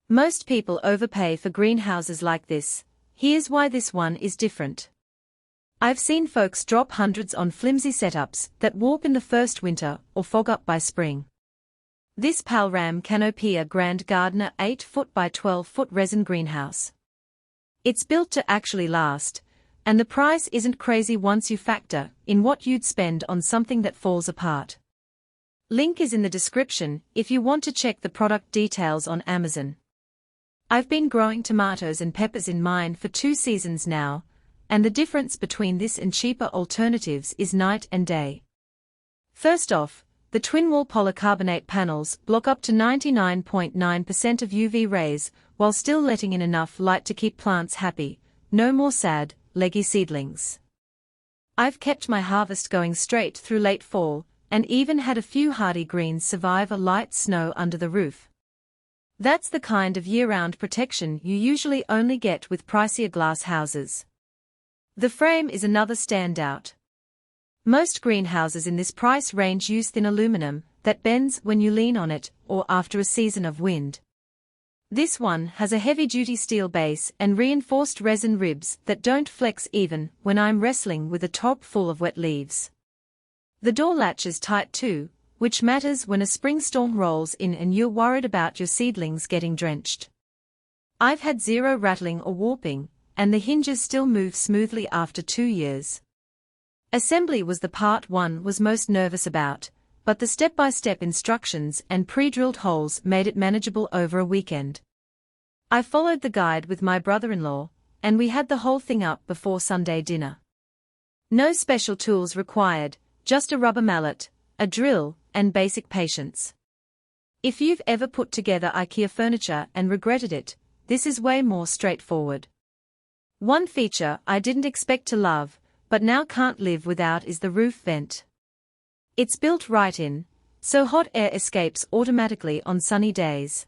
Most people overpay for greenhouses like this. Here's why this one is different. I've seen folks drop hundreds on flimsy setups that warp in the first winter or fog up by spring. This Palram Canopia Grand Gardener 8-foot by 12-foot resin greenhouse. It's built to actually last, and the price isn't crazy once you factor in what you'd spend on something that falls apart. Link is in the description if you want to check the product details on Amazon. I've been growing tomatoes and peppers in mine for 2 seasons now, and the difference between this and cheaper alternatives is night and day. First off, the twin-wall polycarbonate panels block up to 99.9% of UV rays while still letting in enough light to keep plants happy. No more sad, leggy seedlings. I've kept my harvest going straight through late fall, and even had a few hardy greens survive a light snow under the roof. That's the kind of year-round protection you usually only get with pricier glass houses. The frame is another standout. Most greenhouses in this price range use thin aluminum that bends when you lean on it or after a season of wind. This one has a heavy-duty steel base and reinforced resin ribs that don't flex even when I'm wrestling with a top full of wet leaves. The door latch is tight too, which matters when a spring storm rolls in and you're worried about your seedlings getting drenched. I've had zero rattling or warping, and the hinges still move smoothly after 2 years. Assembly was the part one was most nervous about, but the step-by-step instructions and pre-drilled holes made it manageable over a weekend. I followed the guide with my brother-in-law, and we had the whole thing up before Sunday dinner. No special tools required, just a rubber mallet, a drill, and basic patience. If you've ever put together IKEA furniture and regretted it, this is way more straightforward. One feature I didn't expect to love, but now can't live without is the roof vent. It's built right in, so hot air escapes automatically on sunny days.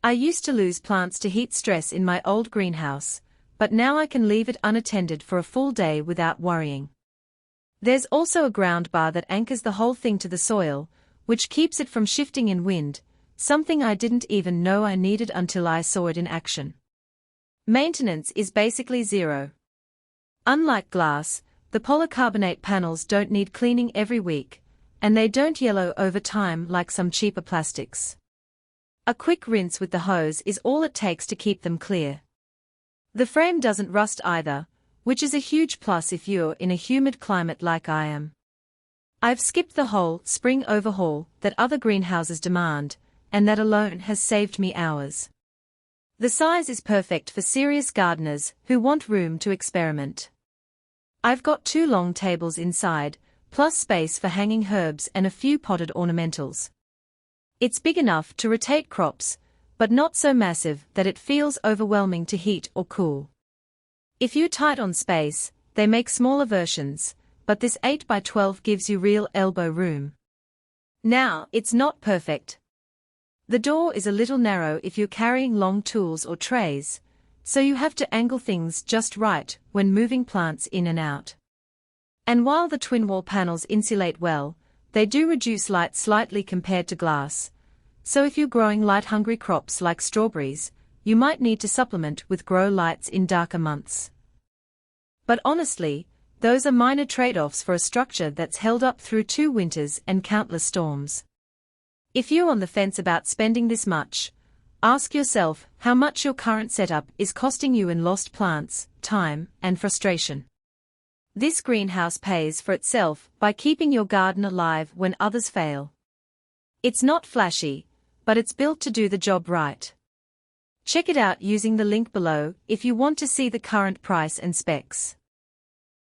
I used to lose plants to heat stress in my old greenhouse, but now I can leave it unattended for a full day without worrying. There's also a ground bar that anchors the whole thing to the soil, which keeps it from shifting in wind, something I didn't even know I needed until I saw it in action. Maintenance is basically zero. Unlike glass, the polycarbonate panels don't need cleaning every week, and they don't yellow over time like some cheaper plastics. A quick rinse with the hose is all it takes to keep them clear. The frame doesn't rust either, which is a huge plus if you're in a humid climate like I am. I've skipped the whole spring overhaul that other greenhouses demand, and that alone has saved me hours. The size is perfect for serious gardeners who want room to experiment. I've got 2 long tables inside, plus space for hanging herbs and a few potted ornamentals. It's big enough to rotate crops, but not so massive that it feels overwhelming to heat or cool. If you're tight on space, they make smaller versions, but this 8x12 gives you real elbow room. Now, it's not perfect. The door is a little narrow if you're carrying long tools or trays, so you have to angle things just right when moving plants in and out. And while the twin-wall panels insulate well, they do reduce light slightly compared to glass, so if you're growing light-hungry crops like strawberries, you might need to supplement with grow lights in darker months. But honestly, those are minor trade-offs for a structure that's held up through 2 winters and countless storms. If you're on the fence about spending this much, ask yourself how much your current setup is costing you in lost plants, time, and frustration. This greenhouse pays for itself by keeping your garden alive when others fail. It's not flashy, but it's built to do the job right. Check it out using the link below if you want to see the current price and specs.